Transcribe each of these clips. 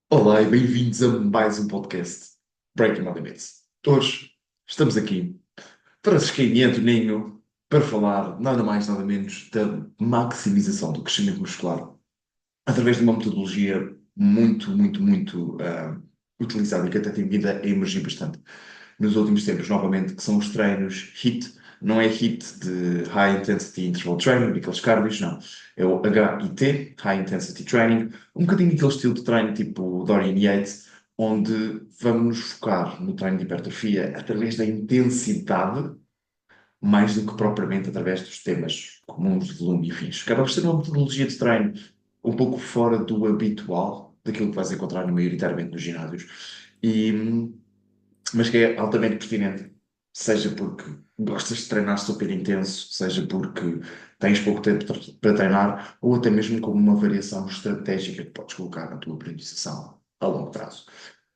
Olá e bem-vindos a mais um podcast Breaking My Limits. Hoje estamos aqui para Sesquimento Ninho para falar nada mais nada menos da maximização do crescimento muscular através de uma metodologia muito utilizada e que até tem vindo a emergir bastante nos últimos tempos, novamente, que são os treinos HIIT. Não é HIIT de High Intensity Interval Training, aqueles cardios, não. É o HIT, High Intensity Training, um bocadinho aquele estilo de treino tipo Dorian Yates, onde vamos nos focar no treino de hipertrofia através da intensidade, mais do que propriamente através dos temas comuns de volume e fins. Acaba por ser uma metodologia de treino um pouco fora do habitual, daquilo que vais encontrar maioritariamente nos ginásios. E mas que é altamente pertinente, seja porque gostas de treinar super intenso, seja porque tens pouco tempo para treinar, ou até mesmo como uma variação estratégica que podes colocar na tua periodização a longo prazo.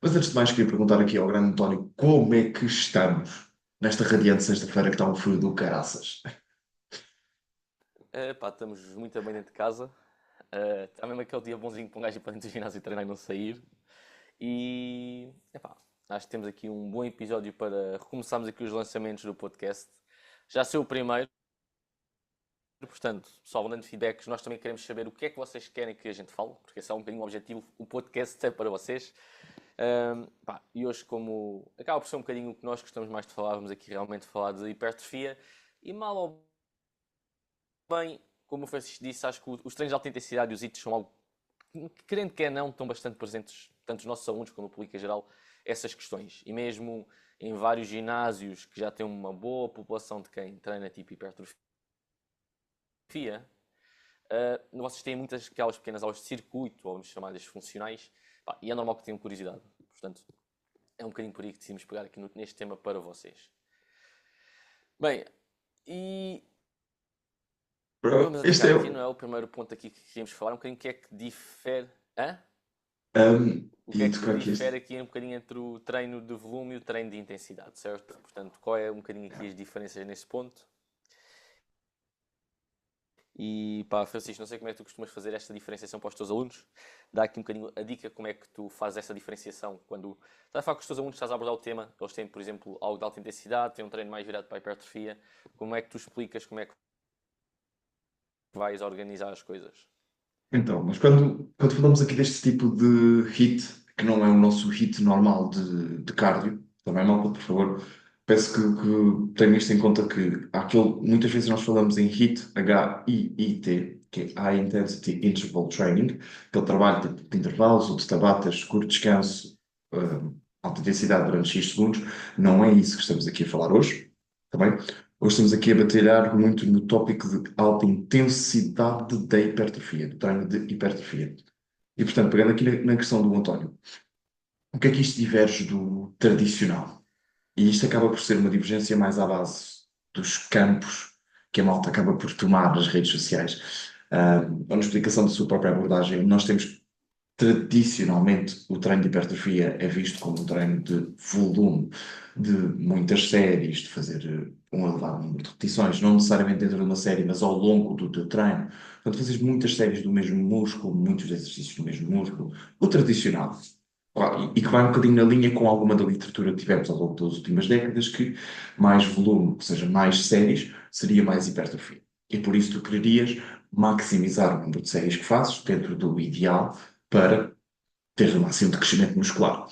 Mas antes de mais, queria perguntar aqui ao grande António como é que estamos nesta radiante sexta-feira que está um frio do caraças. Estamos muito bem dentro de casa. Está mesmo aquele dia bonzinho para um gajo ir para dentro do ginásio e treinar e não sair. E acho que temos aqui um bom episódio para recomeçarmos aqui os lançamentos do podcast. Já saiu o primeiro, portanto, pessoal, dando feedbacks, nós também queremos saber o que é que vocês querem que a gente fale, porque esse é um bocadinho o objetivo. O podcast é para vocês. E hoje, como acaba por ser um bocadinho o que nós gostamos mais de falar, vamos aqui realmente falar de hipertrofia. E mal ou bem, como o Francisco disse, acho que os treinos de alta intensidade e os HIITs são algo, querendo que é não, estão bastante presentes, tanto os nossos alunos como no público em geral, essas questões. E mesmo em vários ginásios que já têm uma boa população de quem treina tipo hipertrofia, vocês têm muitas aquelas pequenas aulas de circuito, ou chamadas funcionais, e é normal que tenham curiosidade. Portanto, é um bocadinho por aí que decidimos pegar aqui neste tema para vocês. Bem, e Bro, vamos este atacar é aqui, o. não é? O primeiro ponto aqui que queríamos falar, um bocadinho o que é que difere. Hã? O que é E que tocar aqui difere este. aqui um bocadinho entre o treino de volume e o treino de intensidade, certo? Portanto, qual é um bocadinho aqui as diferenças nesse ponto? E pá, Francisco, não sei como é que tu costumas fazer esta diferenciação para os teus alunos. Dá aqui um bocadinho a dica como é que tu fazes essa diferenciação quando estás a falar com os teus alunos, estás a abordar o tema, eles têm, por exemplo, algo de alta intensidade, têm um treino mais virado para a hipertrofia. Como é que tu explicas como é que vais organizar as coisas? Então, mas quando falamos aqui deste tipo de hit, que não é o nosso hit normal de cardio, também, malta, por favor, peço que tenham isto em conta que há muitas vezes nós falamos em HIIT, H-I-I-T, que é High Intensity Interval Training, aquele trabalho de intervalos ou de tabatas, curto descanso, alta intensidade durante X segundos. Não é isso que estamos aqui a falar hoje, tá bem? Hoje estamos aqui a batalhar muito no tópico de alta intensidade da hipertrofia, do treino de hipertrofia. E, portanto, pegando aqui na questão do António, o que é que isto diverge do tradicional? E isto acaba por ser uma divergência mais à base dos campos que a malta acaba por tomar nas redes sociais. Uma explicação da sua própria abordagem, nós temos tradicionalmente, o treino de hipertrofia é visto como um treino de volume, de muitas séries, de fazer um elevado número de repetições, não necessariamente dentro de uma série, mas ao longo do teu treino. Portanto, fazes muitas séries do mesmo músculo, muitos exercícios do mesmo músculo, o tradicional. Claro, e que vai um bocadinho na linha com alguma da literatura que tivemos ao longo das últimas décadas, que mais volume, ou seja, mais séries, seria mais hipertrofia. E por isso tu quererias maximizar o número de séries que fazes dentro do ideal para ter o máximo de crescimento muscular.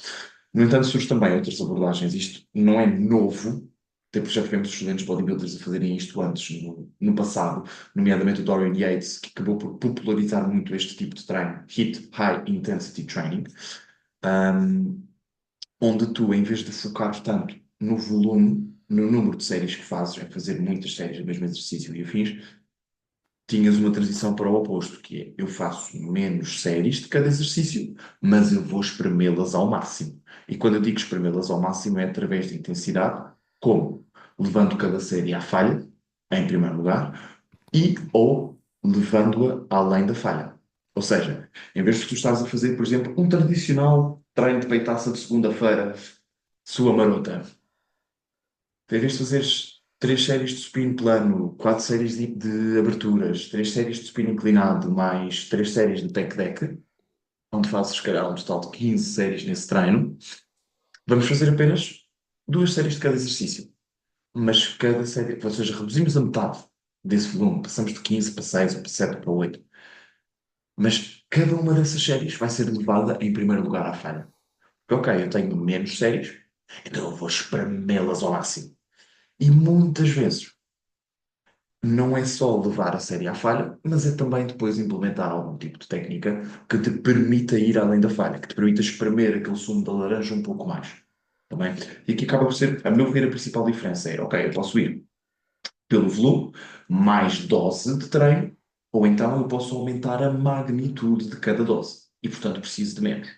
No entanto, surgem também outras abordagens. Isto não é novo, até porque já tivemos excelentes bodybuilders a fazerem isto antes, no passado, nomeadamente o Dorian Yates, que acabou por popularizar muito este tipo de treino, HIIT, High Intensity Training, um, onde tu, em vez de focar tanto no volume, no número de séries que fazes, em fazer muitas séries do mesmo exercício e afins, tinhas uma transição para o oposto, que é eu faço menos séries de cada exercício, mas eu vou espremê-las ao máximo. E quando eu digo espremê-las ao máximo é através de intensidade, como levando cada série à falha, em primeiro lugar, e ou levando-a além da falha. Ou seja, em vez de tu estás a fazer, por exemplo, um tradicional treino de peitaça de segunda-feira, sua marota, em vez de fazeres três séries de supino plano, quatro séries de aberturas, três séries de supino inclinado, mais três séries de tech deck, onde fazes, se calhar, um total de 15 séries nesse treino, vamos fazer apenas 2 séries de cada exercício. Mas cada série, ou seja, reduzimos a metade desse volume, passamos de 15 para 6 ou para 7 ou para 8. Mas cada uma dessas séries vai ser levada em primeiro lugar à falha. Porque, ok, eu tenho menos séries, então eu vou espremê-las ao máximo. E muitas vezes não é só levar a série à falha, mas é também depois implementar algum tipo de técnica que te permita ir além da falha, que te permita espremer aquele sumo da laranja um pouco mais. Também. E aqui acaba por ser, a meu ver, a principal diferença é, ok, eu posso ir pelo volume, mais dose de treino, ou então eu posso aumentar a magnitude de cada dose. E, portanto, preciso de menos.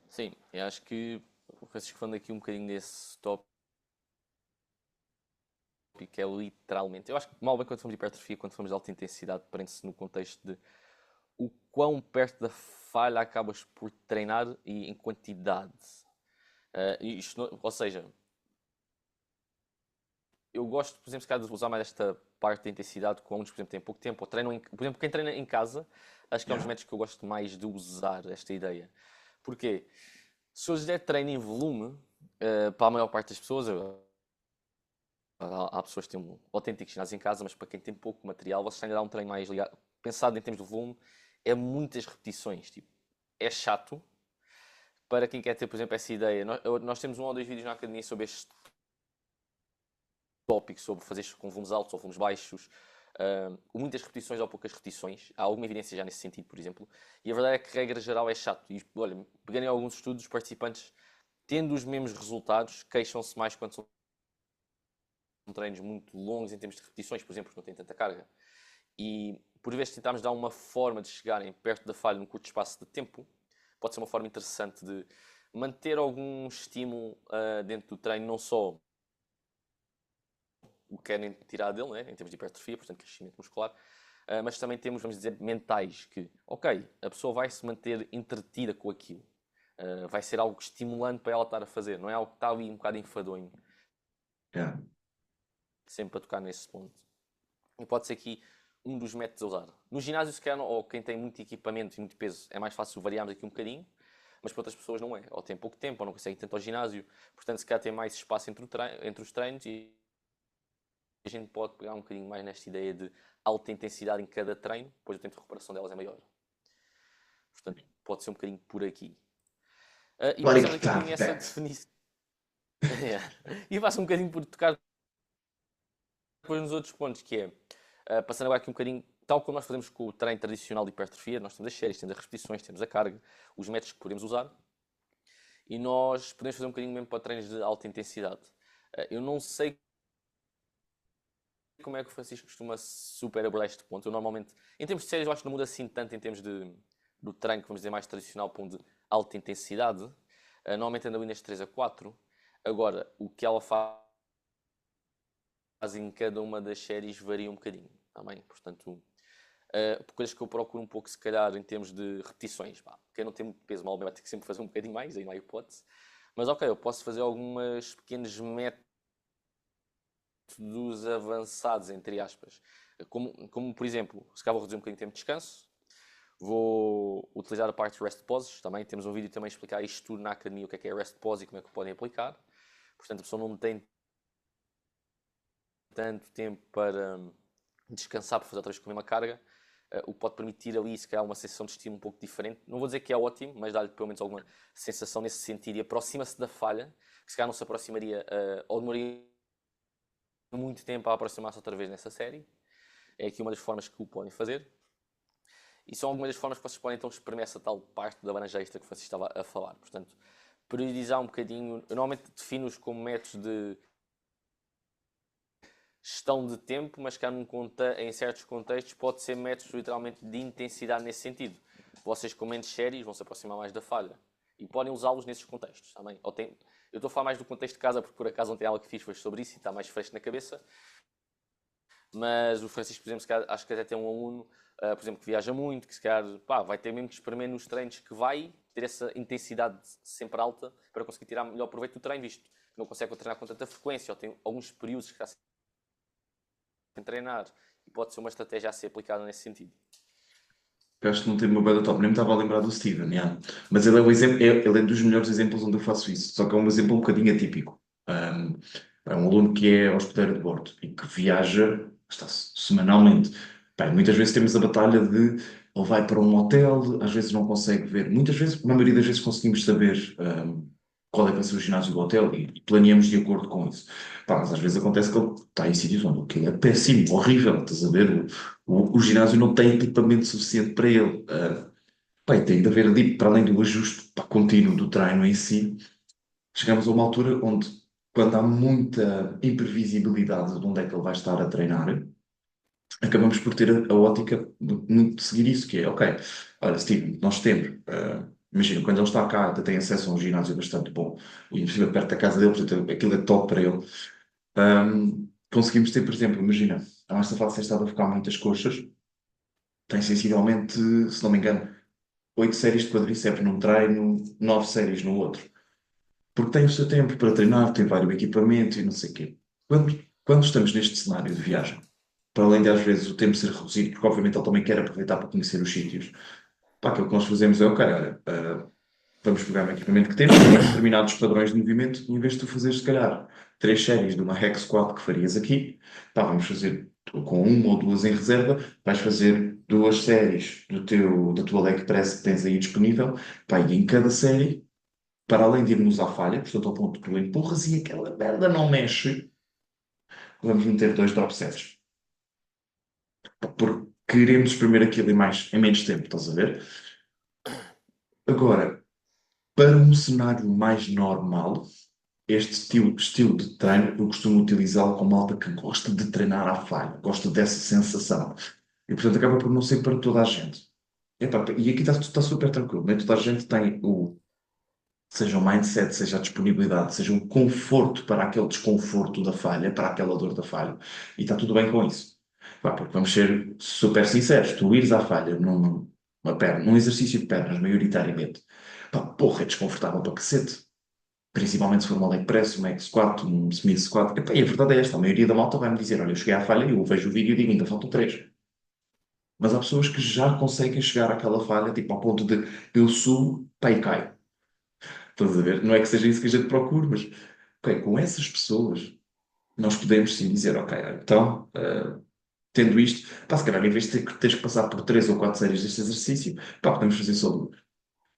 Sim, eu acho que o Francisco falando aqui um bocadinho desse tópico é literalmente. Eu acho que mal bem quando falamos de hipertrofia, quando falamos de alta intensidade, prende-se no contexto de o quão perto da falha acabas por treinar e em quantidade. Ou seja, eu gosto, por exemplo, de usar mais esta parte da intensidade com alunos, por exemplo, têm pouco tempo, ou treinam, por exemplo, quem treina em casa, acho que é um dos Yeah. métodos que eu gosto mais de usar esta ideia. Porquê? Se eu lhes der treino em volume, para a maior parte das pessoas, há pessoas que têm um autêntico ginásio em casa, mas para quem tem pouco material, vocês têm de dar um treino mais ligado. Pensado em termos de volume, é muitas repetições. Tipo, é chato para quem quer ter, por exemplo, essa ideia. Nós temos um ou dois vídeos na academia sobre este tópico, sobre fazer com volumes altos ou volumes baixos, muitas repetições ou poucas repetições. Há alguma evidência já nesse sentido, por exemplo. E a verdade é que, regra geral, é chato. E, olha, pegando em alguns estudos, os participantes, tendo os mesmos resultados, queixam-se mais quando são treinos muito longos em termos de repetições, por exemplo, porque não têm tanta carga. E por vezes tentarmos dar uma forma de chegarem perto da falha num curto espaço de tempo, pode ser uma forma interessante de manter algum estímulo dentro do treino, não só o que querem tirar dele, né, em termos de hipertrofia, portanto crescimento muscular, mas também temos, vamos dizer, mentais, que, ok, a pessoa vai se manter entretida com aquilo. Vai ser algo estimulante para ela estar a fazer, não é algo que está ali um bocado enfadonho, Yeah. sempre a tocar nesse ponto. E pode ser aqui um dos métodos a usar. No ginásio, se calhar, ou quem tem muito equipamento e muito peso, é mais fácil variarmos aqui um bocadinho, mas para outras pessoas não é. Ou tem pouco tempo, ou não conseguem tanto ao ginásio, portanto, se calhar tem mais espaço entre os treinos e a gente pode pegar um bocadinho mais nesta ideia de alta intensidade em cada treino, depois o tempo de recuperação delas é maior. Portanto, pode ser um bocadinho por aqui. E Claro passamos que aqui um está, bocadinho essa Pet. definição. E passa um bocadinho por tocar depois nos outros pontos, que é, passando agora aqui um bocadinho, tal como nós fazemos com o treino tradicional de hipertrofia, nós temos as séries, temos as repetições, temos a carga, os métodos que podemos usar, e nós podemos fazer um bocadinho mesmo para treinos de alta intensidade. Eu não sei como é que o Francisco costuma super abordar este ponto. Eu normalmente, em termos de séries, eu acho que não muda assim tanto em termos do treino, que vamos dizer, mais tradicional para um de alta intensidade. Normalmente anda ali nas 3 a 4. Agora, o que ela faz em cada uma das séries varia um bocadinho. Também, portanto, coisas que eu procuro um pouco, se calhar, em termos de repetições. Pá. Quem não tem muito peso, mal bem, vai ter que sempre fazer um bocadinho mais, aí não há hipótese. Mas ok, eu posso fazer alguns pequenos métodos avançados, entre aspas. Como por exemplo, se calhar vou reduzir um bocadinho o tempo de descanso, vou utilizar a parte de rest pauses, também temos um vídeo também a explicar isto tudo na academia, o que é rest pause e como é que podem aplicar. Portanto, a pessoa não tem tanto tempo para descansar, para fazer outra vez com a mesma carga, o que pode permitir ali, se calhar, uma sensação de estímulo um pouco diferente. Não vou dizer que é ótimo, mas dá-lhe pelo menos alguma sensação nesse sentido e aproxima-se da falha, que se calhar não se aproximaria ou demoraria muito tempo a aproximar-se outra vez nessa série. É aqui uma das formas que o podem fazer. E são algumas das formas que vocês podem então exprimir essa tal parte da laranja extra que vocês estava a falar. Portanto, priorizar um bocadinho. Eu normalmente defino-os como métodos de gestão de tempo, mas que em certos contextos pode ser métodos literalmente de intensidade nesse sentido. Vocês com menos séries vão se aproximar mais da falha e podem usá-los nesses contextos também. Eu estou a falar mais do contexto de casa porque por acaso ontem algo que fiz foi sobre isso e está mais fresco na cabeça. Mas o Francisco, por exemplo, acho que até tem um aluno, por exemplo, que viaja muito, que se calhar vai ter mesmo que experimentar nos treinos que vai ter essa intensidade sempre alta para conseguir tirar melhor proveito do treino, visto que não consegue treinar com tanta frequência ou tem alguns períodos que está sem treinar e pode ser uma estratégia a ser aplicada nesse sentido. que acho que não tem uma banda top, nem me estava a lembrar do Steven, yeah. Mas ele é, o exemplo, ele é dos melhores exemplos onde eu faço isso, só que é um exemplo um bocadinho atípico. Um, é um aluno que é hospedeiro de bordo e que viaja, está semanalmente. Bem, muitas vezes temos a batalha de ele vai para um hotel, às vezes não consegue ver, muitas vezes, na maioria das vezes conseguimos saber qual é que vai ser o ginásio do hotel e planeamos de acordo com isso. Pá, mas às vezes acontece que ele está em sítios onde aquilo é péssimo, horrível, estás a ver? O ginásio não tem equipamento suficiente para ele. Pá, e tem de haver ali, para além do ajuste pá, contínuo do treino em si, chegamos a uma altura onde, quando há muita imprevisibilidade de onde é que ele vai estar a treinar, acabamos por ter a ótica de seguir isso, que é, ok, olha, Steve, nós temos, imagina, quando ele está cá, até tem acesso a um ginásio bastante bom, e inclusive perto da casa dele, portanto, aquilo é top para ele. Conseguimos ter, por exemplo, imagina, a nossa face estava a ficar muitas coxas, tem sensivelmente, se não me engano, 8 séries de quadríceps num treino, 9 séries no outro. Porque tem o seu tempo para treinar, tem vários equipamentos e não sei o quê. Quando estamos neste cenário de viagem, para além de às vezes o tempo ser reduzido, porque obviamente ele também quer aproveitar para conhecer os sítios, pá, aquilo que nós fazemos é, ok, olha, vamos pegar no equipamento que temos, temos determinados padrões de movimento, e em vez de tu fazeres, se calhar, 3 séries de uma hack squat que farias aqui, pá, vamos fazer com uma ou duas em reserva, vais fazer 2 séries da tua leg press que tens aí disponível, pá, e em cada série, para além de irmos à falha, portanto ao ponto que tu empurras e aquela merda não mexe, vamos meter 2 drop sets. Porque queremos exprimir aquilo em menos tempo, estás a ver? Agora, para um cenário mais normal, este estilo de treino eu costumo utilizá-lo com malta que gosta de treinar à falha, gosta dessa sensação. E portanto acaba por não ser para toda a gente. Epá, e aqui está super tranquilo, nem toda a gente tem seja o mindset, seja a disponibilidade, seja o conforto para aquele desconforto da falha, para aquela dor da falha, e está tudo bem com isso. Pá, porque vamos ser super sinceros, tu ires à falha num exercício de pernas, maioritariamente, pá, porra, é desconfortável para cacete. Principalmente se for uma leg press, um leg squat, um Smith squat. Epá, e a verdade é esta, a maioria da malta vai-me dizer, olha, eu cheguei à falha, eu vejo o vídeo e digo, ainda faltam 3. Mas há pessoas que já conseguem chegar àquela falha, tipo, ao ponto de eu subo, pá, e caio. Estás a ver? Não é que seja isso que a gente procura, mas ok, com essas pessoas nós podemos sim dizer, ok, então, tendo isto, pá, se calhar em vez de teres que passar por 3 ou 4 séries deste exercício, pá, podemos fazer só 2.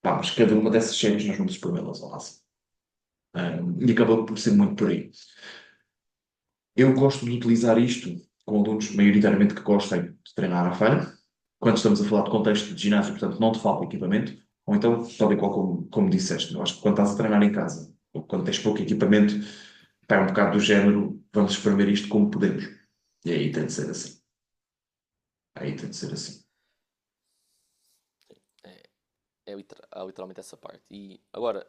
Pá, mas cada uma dessas séries nós vamos espremê-las ao máximo. E acabou por ser muito por aí. Eu gosto de utilizar isto com alunos, maioritariamente que gostem de treinar à falha, quando estamos a falar de contexto de ginásio, portanto, não te falta equipamento, ou então, tal e qual como disseste, eu acho que quando estás a treinar em casa, ou quando tens pouco equipamento, pá, é um bocado do género, vamos espremer isto como podemos. E aí tem de ser assim. Aí tem de ser assim. É, há literalmente essa parte. E agora,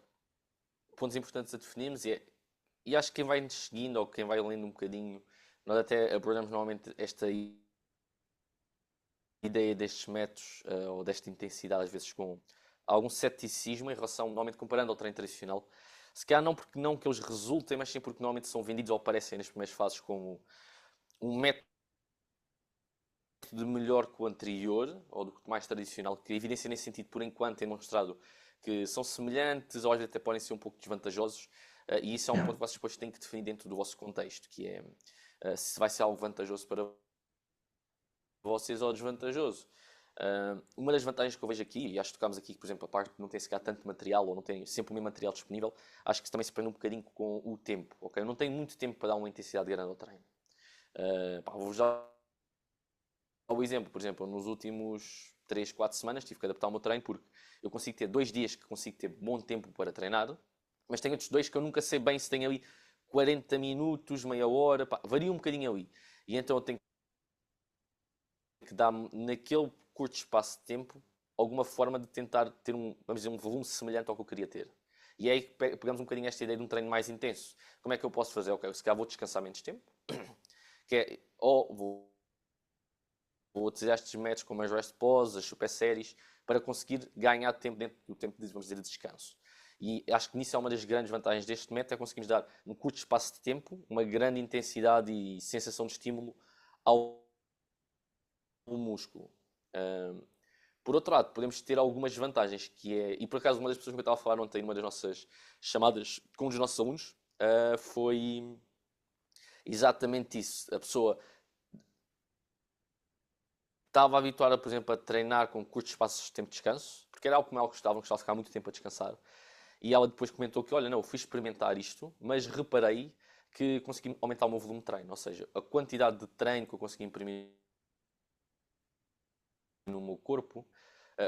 pontos importantes a definirmos e acho que quem vai nos seguindo ou quem vai lendo um bocadinho, nós até abordamos normalmente esta ideia destes métodos ou desta intensidade, às vezes com algum ceticismo em relação, normalmente comparando ao treino tradicional. Se calhar não porque não que eles resultem, mas sim porque normalmente são vendidos ou aparecem nas primeiras fases como um método melhor que o anterior, ou do que mais tradicional, que a evidência nesse sentido, por enquanto, tem demonstrado que são semelhantes, ou às vezes até podem ser um pouco desvantajosos, e isso é um Yeah. ponto que vocês depois têm que definir dentro do vosso contexto, que é se vai ser algo vantajoso para vocês ou desvantajoso. Uma das vantagens que eu vejo aqui, e acho que tocámos aqui, por exemplo, a parte que não tem sequer tanto material ou não tem sempre o mesmo material disponível, acho que também se prende um bocadinho com o tempo. Okay? Eu não tenho muito tempo para dar uma intensidade grande ao treino. Vou-vos dar o exemplo, por exemplo, nos últimos 3, 4 semanas tive que adaptar o meu treino porque eu consigo ter 2 dias que consigo ter bom tempo para treinar, mas tenho outros 2 que eu nunca sei bem se tenho ali 40 minutos, meia hora, varia um bocadinho ali. E então eu tenho que dar naquele curto espaço de tempo alguma forma de tentar ter vamos dizer, um volume semelhante ao que eu queria ter. E é aí que pegamos um bocadinho esta ideia de um treino mais intenso. Como é que eu posso fazer? Ok, se calhar vou descansar menos tempo, que é, ou vou utilizar estes métodos como as rest pause, as super séries, para conseguir ganhar tempo dentro do tempo de, vamos dizer, de descanso. E acho que nisso é uma das grandes vantagens deste método, é conseguirmos dar, num curto espaço de tempo, uma grande intensidade e sensação de estímulo ao músculo. Por outro lado, podemos ter algumas vantagens, que é, e por acaso uma das pessoas que eu estava a falar ontem numa das nossas chamadas com um dos nossos alunos, foi exatamente isso. A pessoa estava habituada, por exemplo, a treinar com curtos espaços de tempo de descanso, porque era algo que ela gostava de ficar muito tempo a descansar. E ela depois comentou que, olha, não, eu fui experimentar isto, mas reparei que consegui aumentar o meu volume de treino, ou seja, a quantidade de treino que eu consegui imprimir no meu corpo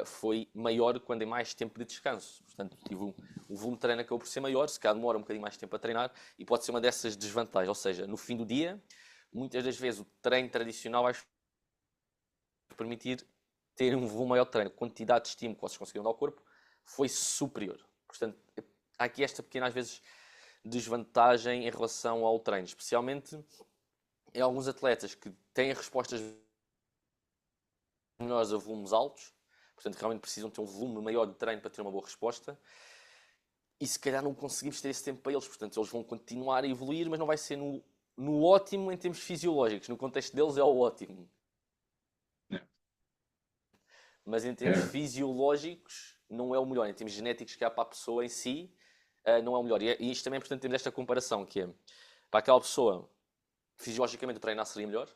foi maior quando em mais tempo de descanso. Portanto, tive o volume de treino acabou por ser maior, se calhar demora um bocadinho mais tempo a treinar e pode ser uma dessas desvantagens. Ou seja, no fim do dia, muitas das vezes o treino tradicional vai permitir ter um volume maior de treino. A quantidade de estímulo que vocês conseguiram dar ao corpo foi superior. Portanto, há aqui esta pequena, às vezes, desvantagem em relação ao treino, especialmente em alguns atletas que têm respostas melhores a volumes altos, portanto, realmente precisam ter um volume maior de treino para ter uma boa resposta, e se calhar não conseguimos ter esse tempo para eles, portanto, eles vão continuar a evoluir, mas não vai ser no ótimo em termos fisiológicos, no contexto deles é o ótimo. Mas em termos fisiológicos não é o melhor, em termos genéticos que há para a pessoa em si, não é o melhor. E isto também é importante termos esta comparação, que é, para aquela pessoa, fisiologicamente o treinar seria melhor,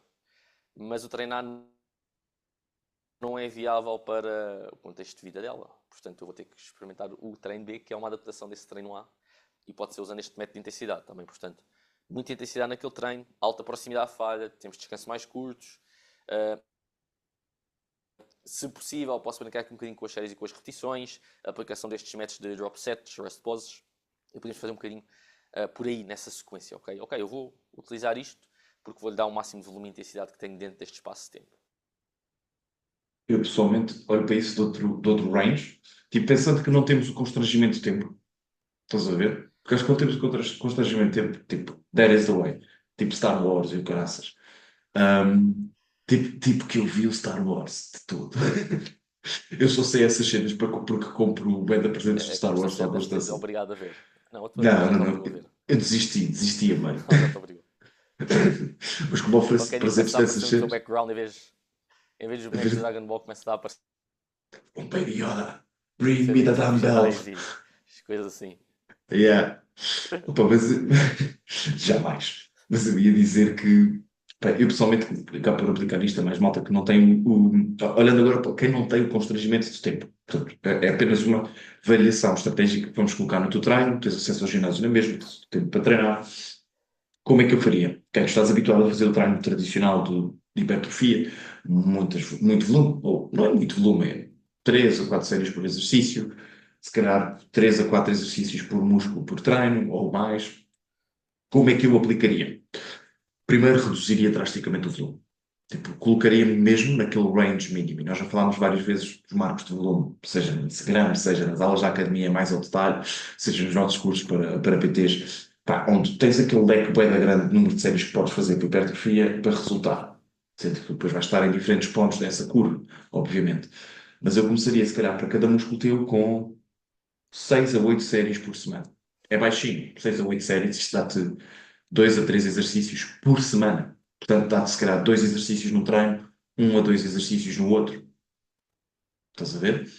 mas o treinar não é viável para o contexto de vida dela. Portanto, eu vou ter que experimentar o treino B, que é uma adaptação desse treino A, e pode ser usando este método de intensidade também. Portanto, muita intensidade naquele treino, alta proximidade à falha, temos descansos mais curtos. Se possível, posso brincar aqui um bocadinho com as séries e com as repetições, a aplicação destes métodos de drop sets, rest pauses, e podemos fazer um bocadinho por aí, nessa sequência, ok? Ok, eu vou utilizar isto porque vou-lhe dar o máximo de volume e intensidade que tenho dentro deste espaço de tempo. Eu pessoalmente olho para isso de outro range, tipo, pensando que não temos o constrangimento de tempo. Estás a ver? Porque acho que quando temos o constrangimento de tempo, tipo, that is the way. Tipo Star Wars e o caraças. Um, tipo que eu vi o Star Wars de tudo. Eu só sei essas cenas porque compro bem de presentes de É Star como se Wars já só deve ter bastante. obrigado a ver. Não, Não, já não, te não. obrigou a ver. Eu desistia, mano. Não, já te obrigou. Mas como ofereço Qualquer dia presentes começa a dessas aparecer no teu cenas, background em vez dos a bonecos de ver, Dragon Ball, começa a aparecer oh baby Yoda, bring me the diferentes dumbbells. Jedi e coisas assim. Yeah. Opa, mas jamais. Mas eu ia dizer que pá, eu pessoalmente acabo por aplicar isto a mais malta que não tem olhando agora para quem não tem o constrangimento de tempo. Portanto, é apenas uma variação estratégica que vamos colocar no teu treino, tens acesso ao ginásio na mesma, tens tempo para treinar. Como é que eu faria? Quem estás habituado a fazer o treino tradicional de hipertrofia, muito volume, ou não é muito volume, é 3 a 4 séries por exercício, se calhar 3 a 4 exercícios por músculo por treino, ou mais. Como é que eu aplicaria? Primeiro, reduziria drasticamente o volume. Tipo, colocaria-me mesmo naquele range mínimo. E nós já falámos várias vezes dos marcos de volume, seja no Instagram, seja nas aulas da academia mais ao detalhe, seja nos nossos cursos para PTs, pá, onde tens aquele leque bem grande número de séries que podes fazer para hipertrofia para resultar. Sendo que depois vais estar em diferentes pontos dessa curva, obviamente. Mas eu começaria, se calhar, para cada músculo teu com 6 a 8 séries por semana. É baixinho, 6 a 8 séries, isto dá-te 2 a 3 exercícios por semana. Portanto, dá-te se calhar 2 exercícios no treino, 1 a 2 exercícios no outro. Estás a ver?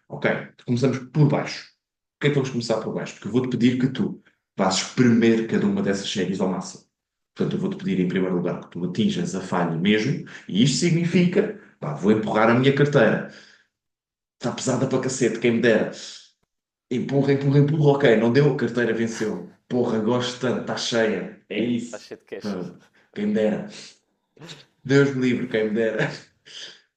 Ok, começamos por baixo. Por que é que vamos começar por baixo? Porque eu vou-te pedir que tu vás espremer cada uma dessas séries ao máximo. Portanto, eu vou-te pedir em primeiro lugar que tu atinjas a falha mesmo, e isto significa, pá, vou empurrar a minha carteira. Está pesada para cacete, quem me dera. Empurra, empurra, empurra. Ok, não deu, a carteira venceu. Porra, gosto tanto, está cheia. É Está isso. cheio de cash. Ah, quem me dera. Deus me livre, quem me dera.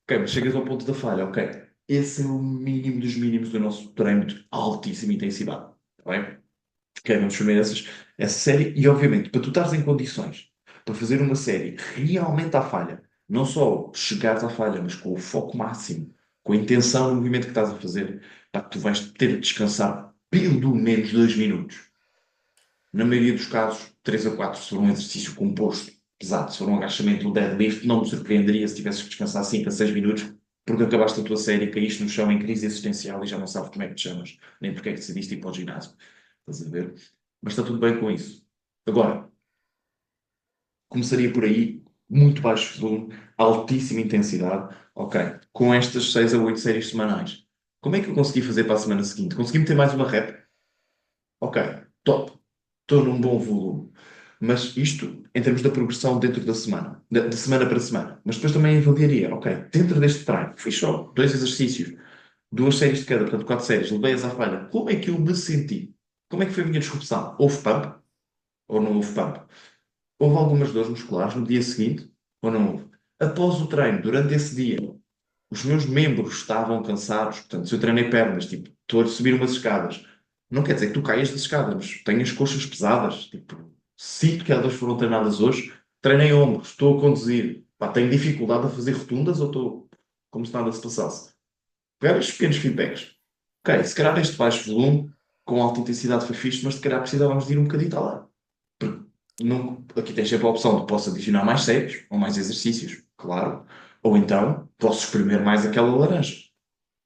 Ok, mas chegas ao ponto da falha, ok. Esse é o mínimo dos mínimos do nosso treino de altíssima intensidade. Está bem? Ok, vamos fazer essa série e, obviamente, para tu estares em condições para fazer uma série realmente à falha, não só chegares à falha, mas com o foco máximo, com a intenção no movimento que estás a fazer, pá, tu vais ter de descansar pelo menos 2 minutos. Na maioria dos casos, 3 a 4 se for um exercício composto, pesado, se for um agachamento, um deadlift, não me surpreenderia se tivesses que descansar 5 a 6 minutos, porque acabaste a tua série, caíste no chão em crise existencial e já não sabes como é que te chamas, nem porque é que decidiste ir para o ginásio. Estás a ver? Mas está tudo bem com isso. Agora, começaria por aí, muito baixo volume, altíssima intensidade, ok, com estas 6 a 8 séries semanais. Como é que eu consegui fazer para a semana seguinte? Consegui meter mais uma rep? Ok, top. Estou num bom volume. Mas isto em termos da progressão dentro da semana, de semana para semana. Mas depois também avaliaria, ok, dentro deste treino, fiz só 2 exercícios, 2 séries de cada, portanto 4 séries, levei-as à falha. Como é que eu me senti? Como é que foi a minha disrupção? Houve pump ou não houve pump? Houve algumas dores musculares no dia seguinte ou não houve? Após o treino, durante esse dia, os meus membros estavam cansados, portanto, se eu treinei pernas, tipo, estou a subir umas escadas, não quer dizer que tu caias das escadas, mas tenho as coxas pesadas, tipo, sinto que elas foram treinadas hoje, treinei ombros, estou a conduzir, pá, tenho dificuldade a fazer rotundas ou estou como se nada se passasse. Pegar estes pequenos feedbacks. Ok, se calhar este baixo volume, com alta intensidade foi fixe, mas se calhar precisávamos de ir um bocadinho lá. Porque não, aqui tens sempre a opção de posso adicionar mais séries ou mais exercícios, claro. Ou então posso espremer mais aquela laranja.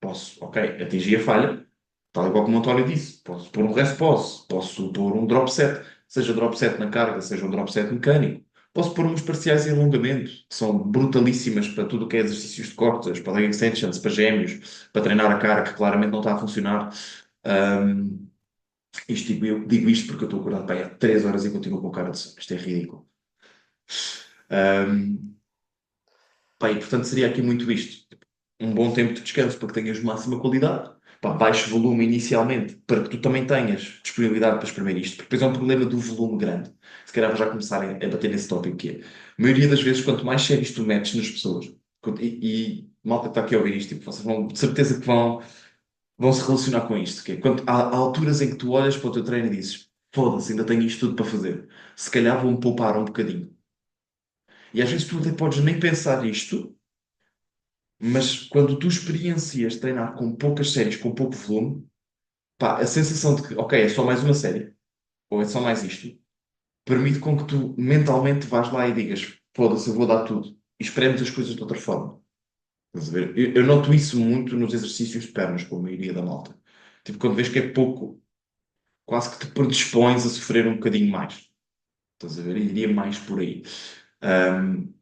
Posso, ok, atingir a falha, tal igual como o António disse. Posso pôr um rest pause, posso pôr um drop set, seja drop set na carga, seja um drop set mecânico. Posso pôr uns parciais em alongamento, que são brutalíssimas para tudo o que é exercícios de costas, para leg extensions, para gêmeos, para treinar a cara, que claramente não está a funcionar. Um, eu digo isto porque eu estou acordado para aí há 3 horas e continuo com cara de sono. Isto é ridículo. Um, Pá, e portanto seria aqui muito isto. Um bom tempo de descanso para que tenhas máxima qualidade. Pá, baixo volume inicialmente para que tu também tenhas disponibilidade para exprimir isto. Porque depois é um problema do volume grande. Se calhar vou já começar a bater nesse tópico que é. A maioria das vezes, quanto mais séries tu metes nas pessoas, e malta que está aqui a ouvir isto, tipo, vocês vão, de certeza que vão se relacionar com isto. Que é, quando, há alturas em que tu olhas para o teu treino e dizes, foda-se, ainda tenho isto tudo para fazer. Se calhar vou-me poupar um bocadinho. E às vezes tu até podes nem pensar isto, mas quando tu experiencias treinar com poucas séries, com pouco volume, pá, a sensação de que, ok, é só mais uma série, ou é só mais isto, permite com que tu mentalmente vás lá e digas, foda-se, eu vou dar tudo. E esperemos as coisas de outra forma. Estás a ver? Eu noto isso muito nos exercícios de pernas, com a maioria da malta. Tipo, quando vês que é pouco, quase que te predispões a sofrer um bocadinho mais. Estás a ver? E iria mais por aí. Ahm,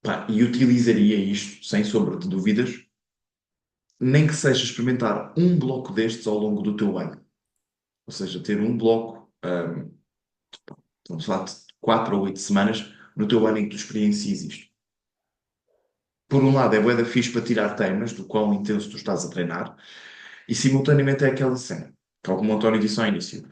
Pá, e utilizaria isto, sem sombra de dúvidas, nem que seja experimentar um bloco destes ao longo do teu ano. Ou seja, ter um bloco, vamos falar de 4 ou 8 semanas, no teu ano em que tu experiencias isto. Por um lado, é bué da fixe para tirar temas do quão intenso tu estás a treinar, e simultaneamente é aquela cena, que como o António disse ao início.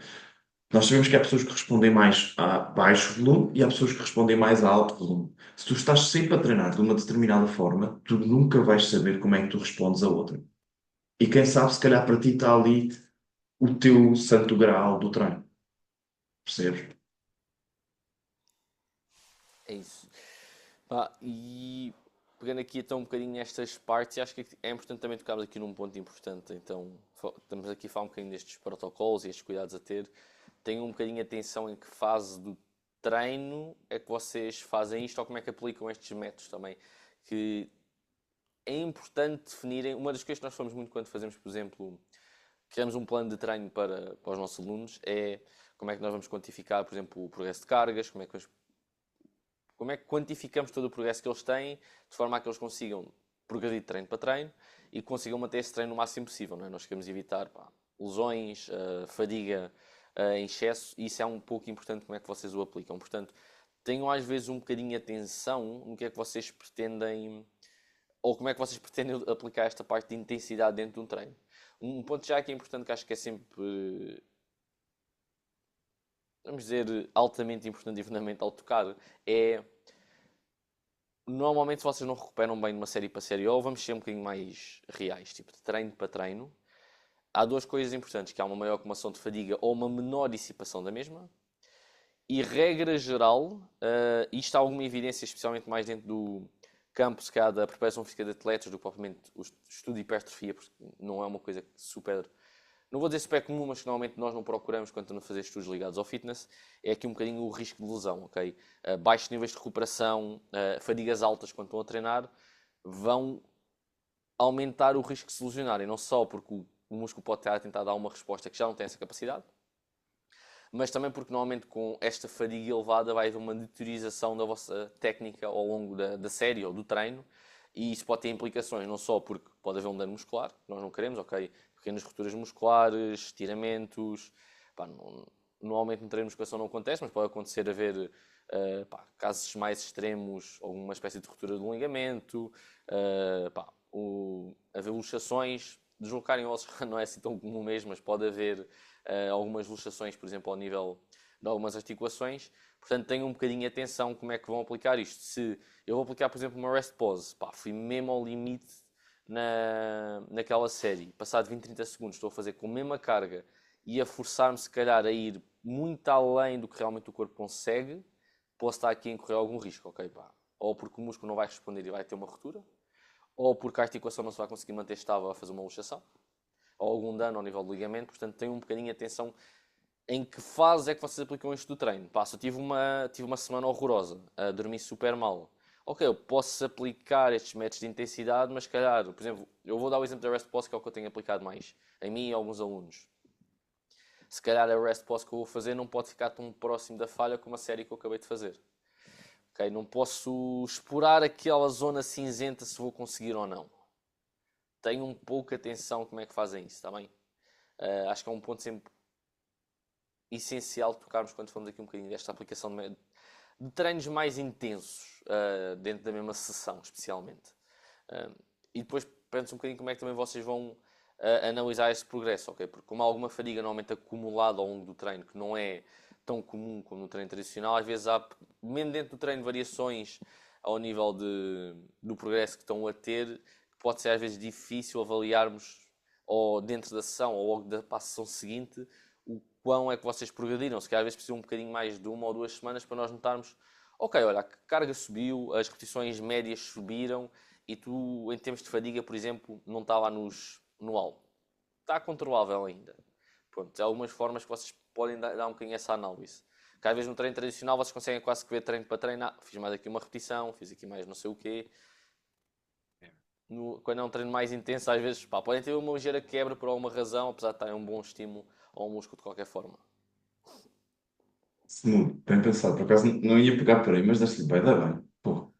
Nós sabemos que há pessoas que respondem mais a baixo volume e há pessoas que respondem mais a alto volume. Se tu estás sempre a treinar de uma determinada forma, tu nunca vais saber como é que tu respondes a outra. E quem sabe, se calhar para ti está ali o teu santo graal do treino. Percebes? É isso. Pá, e pegando aqui então um bocadinho nestas partes, acho que é importante também tocarmos aqui num ponto importante. Então, estamos aqui a falar um bocadinho destes protocolos e estes cuidados a ter. Tenham um bocadinho atenção em que fase do treino é que vocês fazem isto ou como é que aplicam estes métodos também. Que é importante definirem. Uma das coisas que nós falamos muito quando fazemos, por exemplo, criamos um plano de treino para os nossos alunos é como é que nós vamos quantificar, por exemplo, o progresso de cargas, como é que quantificamos todo o progresso que eles têm, de forma a que eles consigam progredir de treino para treino e consigam manter esse treino o máximo possível. Não é? Nós queremos evitar lesões, fadiga em excesso, e isso é um pouco importante como é que vocês o aplicam. Portanto, tenham às vezes um bocadinho de atenção no que é que vocês pretendem, ou como é que vocês pretendem aplicar esta parte de intensidade dentro de um treino. Um ponto já que é importante, que acho que é sempre, vamos dizer, altamente importante e fundamental de tocar, é normalmente se vocês não recuperam bem de uma série para série, ou vamos ser um bocadinho mais reais, tipo de treino para treino, há duas coisas importantes, que há uma maior acumulação de fadiga ou uma menor dissipação da mesma, e regra geral, isto há alguma evidência, especialmente mais dentro do campo, se calhar, da preparação física de atletas, do que propriamente o estudo de hipertrofia, porque não é uma coisa super, não vou dizer super comum, mas que normalmente nós não procuramos quando estamos a fazer estudos ligados ao fitness, é aqui um bocadinho o risco de lesão, ok? Baixos níveis de recuperação, fadigas altas quando estão a treinar, vão aumentar o risco de se lesionarem, não só porque o músculo pode estar a tentar dar uma resposta que já não tem essa capacidade, mas também porque normalmente com esta fadiga elevada vai haver uma deteriorização da vossa técnica ao longo da série ou do treino, e isso pode ter implicações, não só porque pode haver um dano muscular, que nós não queremos, ok? Pequenas rupturas musculares, estiramentos, pá, normalmente no treino de musculação não acontece, mas pode acontecer haver casos mais extremos, alguma espécie de ruptura do ligamento, haver luxações, deslocarem ossos não é assim tão comum mesmo, mas pode haver algumas luxações, por exemplo, ao nível de algumas articulações. Portanto, tenham um bocadinho de atenção como é que vão aplicar isto. Se eu vou aplicar, por exemplo, uma rest pause, fui mesmo ao limite naquela série, passado 20, 30 segundos, estou a fazer com a mesma carga e a forçar-me, se calhar, a ir muito além do que realmente o corpo consegue, posso estar aqui a incorrer algum risco, ok? Ou porque o músculo não vai responder e vai ter uma ruptura, ou porque a articulação não se vai conseguir manter estável a fazer uma luxação, ou algum dano ao nível do ligamento. Portanto, tenham um bocadinho de atenção em que fase é que vocês aplicam isto do treino. Se eu tive uma semana horrorosa, a dormir super mal, ok, eu posso aplicar estes métodos de intensidade, mas se calhar, por exemplo, eu vou dar o exemplo da rest pause, que é o que eu tenho aplicado mais, a mim e a alguns alunos. Se calhar a rest pause que eu vou fazer não pode ficar tão próximo da falha como a série que eu acabei de fazer. Okay? Não posso explorar aquela zona cinzenta se vou conseguir ou não. Tenham um pouco atenção como é que fazem isso, está bem? Acho que é um ponto sempre essencial de tocarmos quando falamos aqui um bocadinho desta aplicação de treinos mais intensos, dentro da mesma sessão, especialmente. E depois penso um bocadinho como é que também vocês vão analisar esse progresso, ok? Porque como há alguma fadiga normalmente acumulada ao longo do treino, que não é tão comum como no treino tradicional, às vezes há, mesmo dentro do treino, variações ao nível do progresso que estão a ter, que pode ser às vezes difícil avaliarmos, ou dentro da sessão, ou logo da sessão seguinte, o quão é que vocês progrediram. Se calhar às vezes precisam um bocadinho mais de 1 ou 2 semanas para nós notarmos, ok, olha, a carga subiu, as repetições médias subiram, e tu, em termos de fadiga, por exemplo, não está lá no alto. Está controlável ainda. Pronto, há algumas formas que vocês podem dar um bocadinho essa análise. Que às vezes no treino tradicional vocês conseguem quase que ver treino para treinar. Fiz mais aqui uma repetição, fiz aqui mais não sei o quê. Quando é um treino mais intenso, às vezes podem ter uma ligeira quebra por alguma razão, apesar de estar um bom estímulo ao músculo de qualquer forma. Smooth, bem pensado. Por acaso não ia pegar por aí, mas deste-lhe bem, dá bem. Pô,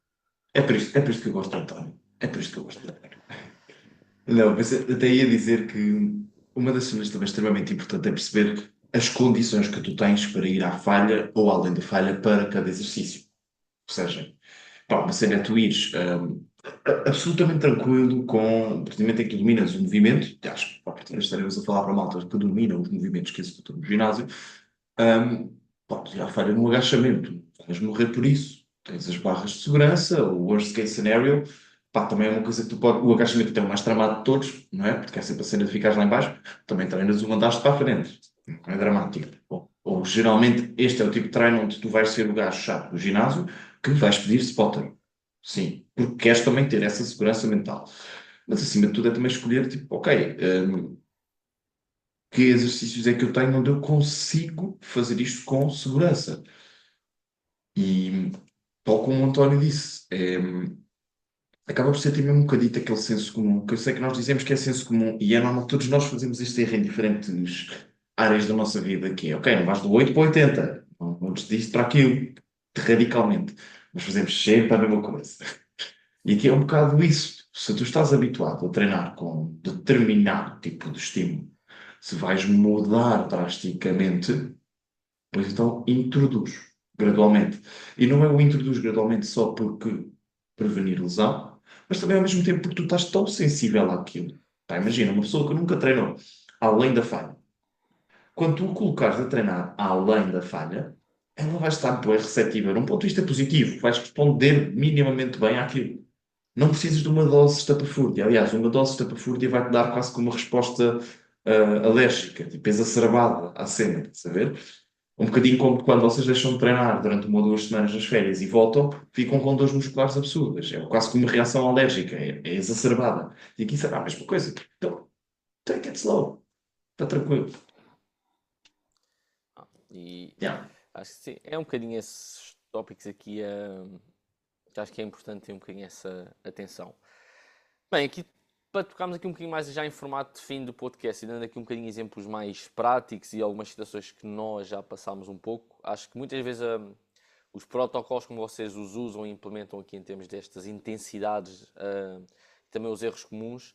é por isto que eu gosto de António. É por isto que eu gosto de António. Não, mas eu até ia dizer que uma das cenas também extremamente importante é perceber as condições que tu tens para ir à falha ou além da falha para cada exercício. Ou seja, pá, uma cena é tu ires absolutamente tranquilo com, precisamente em que tu dominas o movimento, e acho que, a partir estaremos a falar para malta que domina os movimentos que executam no ginásio, podes ir à falha no agachamento, vais morrer por isso. Tens as barras de segurança, o worst case scenario, pá, também é uma coisa que tu pode, o agachamento é o mais tramado de todos, não é? Porque é sempre a cena de ficares lá em baixo, também treinas o andaste para a frente, não é dramático. Ou geralmente este é o tipo de treino onde tu vais ser o gajo chato do ginásio que vais pedir spotter. Sim, porque queres também ter essa segurança mental. Mas acima de tudo é também escolher, tipo, ok, que exercícios é que eu tenho onde eu consigo fazer isto com segurança. E, tal como o António disse, acaba por ser também um bocadito aquele senso comum, que eu sei que nós dizemos que é senso comum, e é normal, todos nós fazemos este erro em diferentes áreas da nossa vida, que é, ok, não vais do 8 para o 80, não disto para aquilo, radicalmente, mas fazemos sempre a mesma coisa. E aqui é um bocado isso. Se tu estás habituado a treinar com determinado tipo de estímulo, se vais mudar drasticamente, pois então introduz gradualmente. E não é o introduz gradualmente só porque prevenir lesão, mas também ao mesmo tempo porque tu estás tão sensível àquilo. Pá, imagina, uma pessoa que nunca treinou além da falha. Quando tu o colocares a treinar além da falha, ela vai estar bem receptiva, num ponto de vista positivo, vais responder minimamente bem àquilo. Não precisas de uma dose estapafúrdia. Aliás, uma dose estapafúrdia vai-te dar quase que uma resposta alérgica, tipo exacerbada à cena, estás a ver? Um bocadinho como quando vocês deixam de treinar durante 1 ou 2 semanas nas férias e voltam, ficam com dores musculares absurdas. É quase como uma reação alérgica, é exacerbada. E aqui será a mesma coisa. Então, take it slow. Está tranquilo. E Yeah. acho que sim, é um bocadinho esses tópicos aqui, que acho que é importante ter um bocadinho essa atenção. Bem, aqui para tocarmos aqui um bocadinho mais já em formato de fim do podcast e dando aqui um bocadinho de exemplos mais práticos e algumas situações que nós já passámos um pouco, acho que muitas vezes os protocolos como vocês os usam e implementam aqui em termos destas intensidades e também os erros comuns,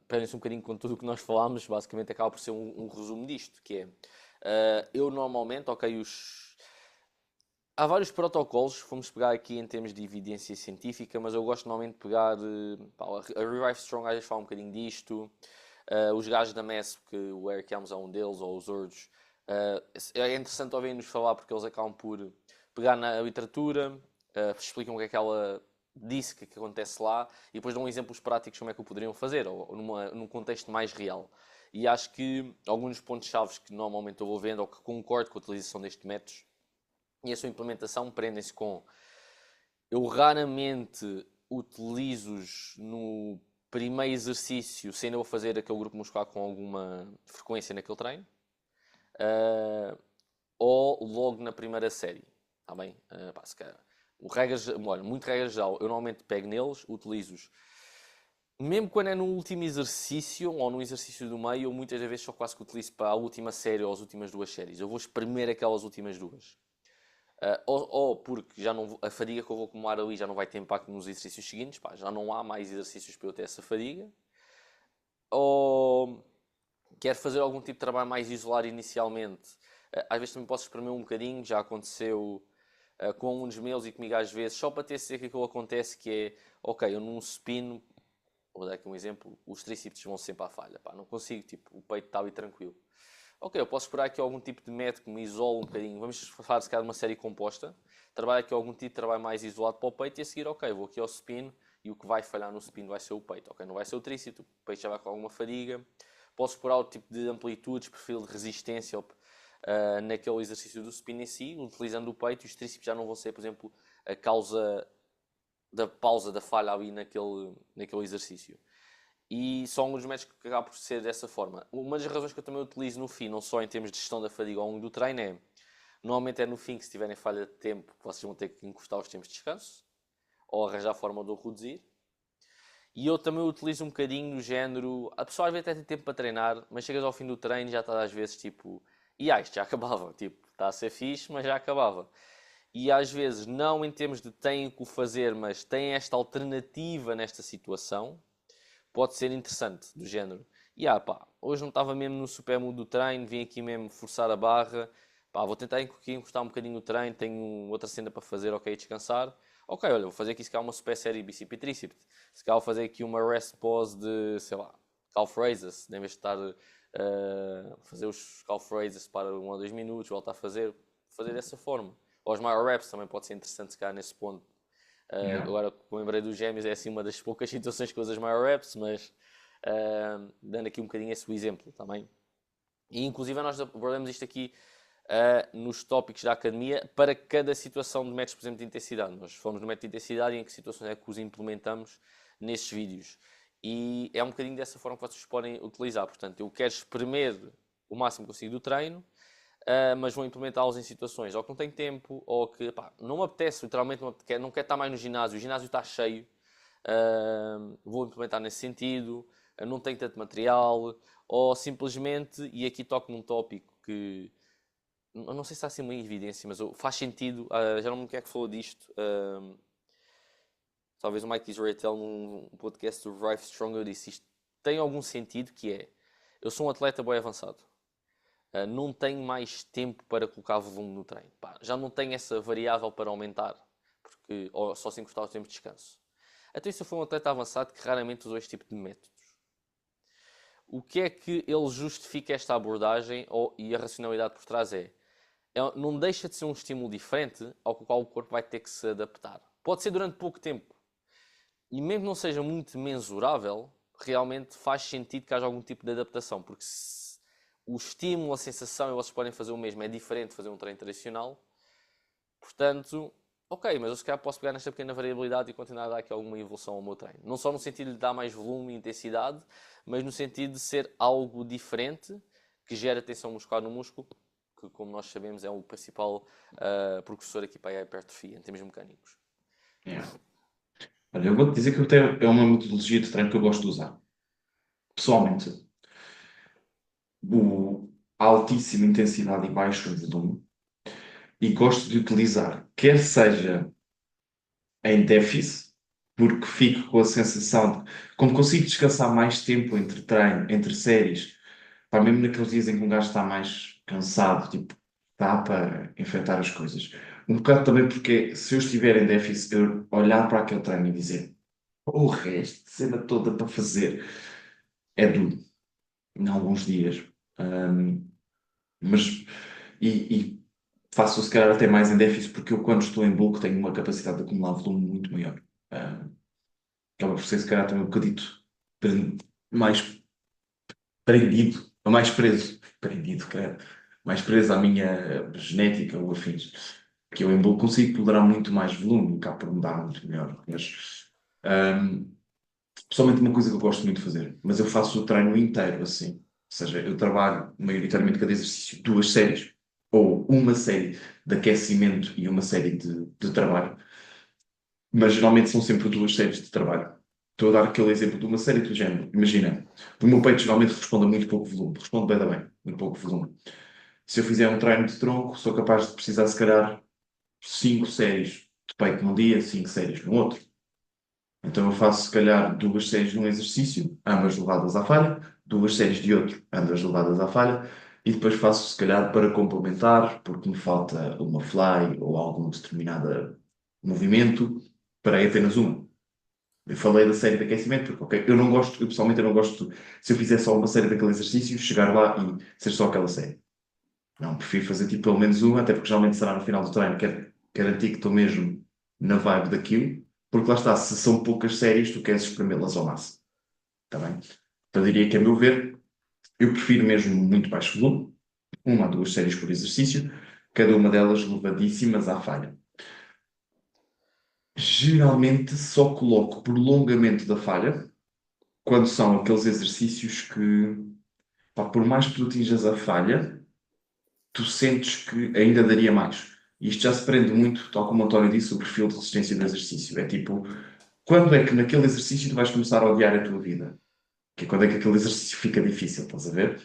prendem-se um bocadinho com tudo o que nós falámos, basicamente acaba por ser um resumo disto, que é, eu normalmente, ok, há vários protocolos, fomos pegar aqui em termos de evidência científica, mas eu gosto normalmente de pegar. Pá, a Revive Strong às vezes fala um bocadinho disto. Os gajos da MES, que o Eric Helms é um deles, ou os Urge. É interessante ouvir-nos falar porque eles acabam por pegar na literatura, explicam o que é que ela disse, o que é que acontece lá, e depois dão exemplos práticos como é que o poderiam fazer, ou num contexto mais real. E acho que alguns dos pontos-chave que normalmente eu vou vendo, ou que concordo com a utilização destes métodos, e a sua implementação prendem-se com. Eu raramente utilizo-os no primeiro exercício, sem eu fazer aquele grupo muscular com alguma frequência naquele treino, ou logo na primeira série. Está bem? Pá, se calhar, olha, muito regra geral, eu normalmente pego neles, utilizo-os. Mesmo quando é no último exercício ou no exercício do meio, eu muitas vezes só quase que utilizo para a última série ou as últimas duas séries. Eu vou espremer aquelas últimas duas. Ou porque já não, a fadiga que eu vou acumular ali já não vai ter impacto nos exercícios seguintes, pá, já não há mais exercícios para eu ter essa fadiga, ou quero fazer algum tipo de trabalho mais isolado inicialmente. Às vezes também posso espremer um bocadinho, já aconteceu com um dos meus e comigo às vezes, só para ter certeza que aquilo acontece, que é, ok, eu num supino, vou dar aqui um exemplo, os tríceps vão sempre à falha, pá, não consigo, tipo, o peito está ali tranquilo. Ok, eu posso esperar aqui algum tipo de método que me isole um bocadinho. Vamos falar se calhar de uma série composta. Trabalho aqui algum tipo de trabalho mais isolado para o peito e a seguir, ok, vou aqui ao supino e o que vai falhar no supino vai ser o peito. Ok, não vai ser o tríceps, o peito já vai com alguma fadiga. Posso explorar o tipo de amplitudes, perfil de resistência naquele exercício do supino em si, utilizando o peito, e os tríceps já não vão ser, por exemplo, a causa da pausa, da falha ali naquele exercício. E são alguns métodos que acabam por ser dessa forma. Uma das razões que eu também utilizo no fim, não só em termos de gestão da fadiga ao longo do treino, é normalmente é no fim que, se tiverem falha de tempo, vocês vão ter que encostar os tempos de descanso ou arranjar a forma de o reduzir. E eu também utilizo um bocadinho no género. A pessoa às vezes até tem tempo para treinar, mas chegas ao fim do treino e já está às vezes tipo. E isto já acabava. Tipo, está a ser fixe, mas já acabava. E às vezes, não em termos de têm que o fazer, mas têm esta alternativa nesta situação, pode ser interessante, do género. E pá, hoje não estava mesmo no super mood do treino, vim aqui mesmo forçar a barra, pá, vou tentar encostar um bocadinho o treino, tenho outra cena para fazer, ok, descansar. Ok, olha, vou fazer aqui se calhar uma super série bíceps e tríceps. Se calhar vou fazer aqui uma rest pause de, sei lá, calf raises, em vez de estar a fazer os calf raises para 1 ou 2 minutos, voltar a fazer dessa forma. Ou os maior reps também pode ser interessante se calhar nesse ponto. Yeah. Agora que me lembrei dos gêmeos, é assim uma das poucas situações que uso as maior reps, mas dando aqui um bocadinho esse exemplo também. E inclusive nós abordamos isto aqui nos tópicos da academia para cada situação de métodos, por exemplo, de intensidade. Nós falamos no método de intensidade e em que situações é que os implementamos nesses vídeos. E é um bocadinho dessa forma que vocês podem utilizar. Portanto, eu quero espremer o máximo que consigo do treino, mas vou implementá-los em situações ou que não tenho tempo, ou que pá, não me apetece, literalmente não quero estar mais no ginásio, o ginásio está cheio, vou implementar nesse sentido, não tenho tanto material, ou simplesmente, e aqui toco num tópico que eu não sei se está assim uma evidência, mas faz sentido, já não me lembro quem é que falou disto, talvez o Mike Israel num podcast do Rife Stronger disse isto, tem algum sentido que é, eu sou um atleta bem avançado, não tenho mais tempo para colocar volume no treino. Pá, já não tenho essa variável para aumentar, porque ou só se encostar o tempo de descanso. Até se eu for um atleta avançado que raramente usou este tipo de métodos. O que é que ele justifica esta abordagem e a racionalidade por trás não deixa de ser um estímulo diferente ao qual o corpo vai ter que se adaptar. Pode ser durante pouco tempo. E mesmo que não seja muito mensurável, realmente faz sentido que haja algum tipo de adaptação, porque se o estímulo, a sensação, e vocês podem fazer o mesmo, é diferente de fazer um treino tradicional. Portanto, ok, mas eu se calhar posso pegar nesta pequena variabilidade e continuar a dar aqui alguma evolução ao meu treino. Não só no sentido de dar mais volume e intensidade, mas no sentido de ser algo diferente que gera tensão muscular no músculo, que, como nós sabemos, é o principal precursor aqui para a hipertrofia, em termos mecânicos. Yeah. Olha, eu vou-te dizer que eu tenho, é uma metodologia de treino que eu gosto de usar. Pessoalmente, o altíssima intensidade e baixo volume, e gosto de utilizar, quer seja em déficit, porque fico com a sensação de, como consigo descansar mais tempo entre treino, entre séries, pá, mesmo naqueles dias em que um gajo está mais cansado, tipo, dá para enfrentar as coisas. Um bocado também porque se eu estiver em déficit, eu olhar para aquele treino e dizer, o resto, cena toda para fazer, é duro, em alguns dias. Ahm, mas, e faço se calhar até mais em déficit, porque eu quando estou em bulk tenho uma capacidade de acumular volume muito maior. Acaba por ser se calhar também um bocadito pre- mais prendido, ou mais preso, prendido, cara, mais preso à minha genética ou afins. Que eu em bulk consigo tolerar muito mais volume, cá por me dar muito melhor. Mas, ahm, pessoalmente uma coisa que eu gosto muito de fazer, mas eu faço o treino inteiro assim. Ou seja, eu trabalho maioritariamente cada exercício duas séries, ou uma série de aquecimento e uma série de trabalho, mas geralmente são sempre duas séries de trabalho. Estou a dar aquele exemplo de uma série do género. Imagina, o meu peito geralmente responde a muito pouco volume, responde bem, muito pouco volume. Se eu fizer um treino de tronco, sou capaz de precisar, se calhar, cinco séries de peito num dia, cinco séries no outro. Então eu faço, se calhar, duas séries de um exercício, ambas levadas à falha, duas séries de outro, ambas levadas à falha, e depois faço, se calhar, para complementar, porque me falta uma fly ou algum determinado movimento, para aí apenas uma. Eu falei da série de aquecimento, porque, ok, eu não gosto, eu pessoalmente eu não gosto, se eu fizer só uma série daquele exercício, chegar lá e ser só aquela série. Não, prefiro fazer tipo pelo menos uma, até porque geralmente será no final do treino, quero garantir que estou mesmo na vibe daquilo, porque lá está, se são poucas séries, tu queres espremê-las ao máximo, está bem? Então eu diria que, a meu ver, eu prefiro mesmo muito baixo volume, uma a duas séries por exercício, cada uma delas levadíssimas à falha. Geralmente só coloco prolongamento da falha, quando são aqueles exercícios que, pá, por mais que tu atinjas a falha, tu sentes que ainda daria mais. E isto já se prende muito, tal como o António disse, o perfil de resistência do exercício. É tipo, quando é que naquele exercício tu vais começar a odiar a tua vida? Que é quando é que aquele exercício fica difícil, estás a ver?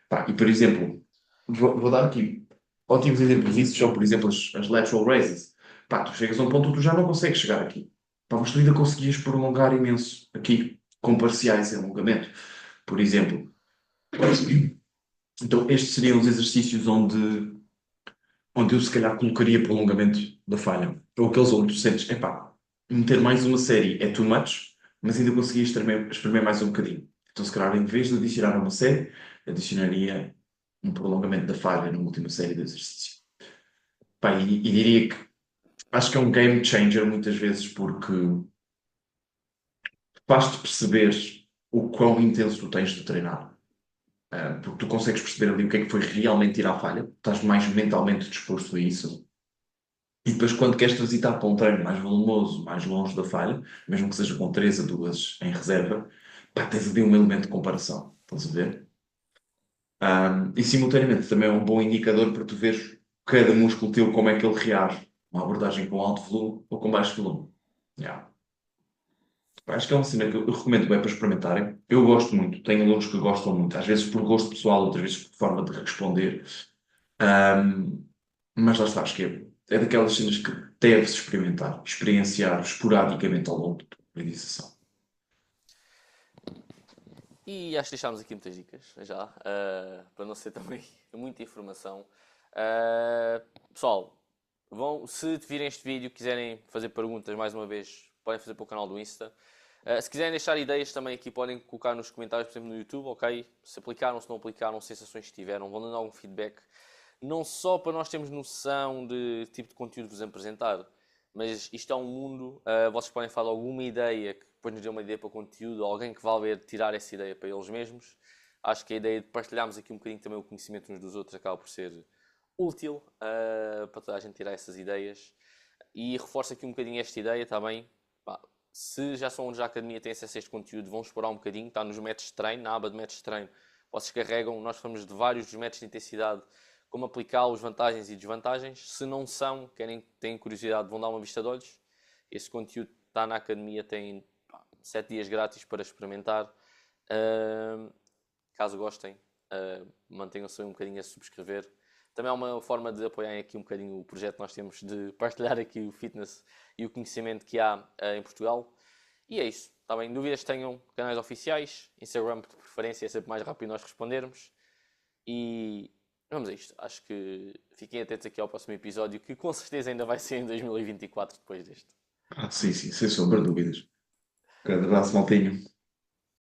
Pá, e por exemplo, vou dar aqui ótimos exemplos disso, são por exemplo as lateral raises. Pá, tu chegas a um ponto onde tu já não consegues chegar aqui. Pá, mas tu ainda conseguias prolongar imenso aqui, com parciais em alongamento. Por exemplo, então estes seriam os exercícios onde eu se calhar colocaria prolongamento da falha. Ou aqueles onde tu sentes, epá, meter mais uma série é too much, mas ainda conseguia espremer mais um bocadinho. Então, se calhar, em vez de adicionar uma série, adicionaria um prolongamento da falha na última série de exercício. Pá, e diria que acho que é um game changer muitas vezes porque faz-te perceber o quão intenso tu tens de treinar. Porque tu consegues perceber ali o que é que foi realmente ir à falha, estás mais mentalmente disposto a isso. E depois, quando queres transitar para um treino mais volumoso, mais longe da falha, mesmo que seja com 3 a 2 em reserva, pá, tens ali um elemento de comparação. Estás a ver? E simultaneamente também é um bom indicador para tu veres cada músculo teu como é que ele reage. Uma abordagem com alto volume ou com baixo volume. Yeah. Acho que é uma cena que eu recomendo bem para experimentarem. Eu gosto muito, tenho alunos que gostam muito, às vezes por gosto pessoal, outras vezes por forma de responder. Ahm, mas lá está, acho que é daquelas cenas que deve-se experimentar, experienciar esporadicamente ao longo da aprendizagem. E acho que deixámos aqui muitas dicas já, para não ser também muita informação. Pessoal, se virem este vídeo e quiserem fazer perguntas mais uma vez, podem fazer para o canal do Insta. Se quiserem deixar ideias também aqui, podem colocar nos comentários, por exemplo, no YouTube, ok? Se aplicaram, se não aplicaram, sensações que tiveram, vão dando algum feedback. Não só para nós termos noção de tipo de conteúdo vos apresentar, mas isto é um mundo, vocês podem falar alguma ideia que depois nos dê uma ideia para o conteúdo, alguém que vá ver tirar essa ideia para eles mesmos. Acho que a ideia de partilharmos aqui um bocadinho também o conhecimento uns dos outros acaba por ser útil para toda a gente tirar essas ideias. E reforço aqui um bocadinho esta ideia também. Pá, se já são alunos da academia têm acesso a este conteúdo, vão explorar um bocadinho. Está nos métodos de treino, na aba de métodos de treino. Vocês carregam, nós falamos de vários dos métodos de intensidade, como aplicá-los, vantagens e desvantagens. Se não são, têm curiosidade, vão dar uma vista de olhos. Esse conteúdo está na academia, tem 7 dias grátis para experimentar. Uh, Caso gostem, mantenham-se um bocadinho a subscrever. Também é uma forma de apoiarem aqui um bocadinho o projeto que nós temos de partilhar aqui o fitness e o conhecimento que há em Portugal. E é isso. Está bem? Dúvidas tenham canais oficiais, Instagram de preferência, é sempre mais rápido nós respondermos. E vamos a isto. Acho que fiquem atentos aqui ao próximo episódio, que com certeza ainda vai ser em 2024 depois deste. Sim, sim, sem sombra de dúvidas. Grande abraço, maltinho.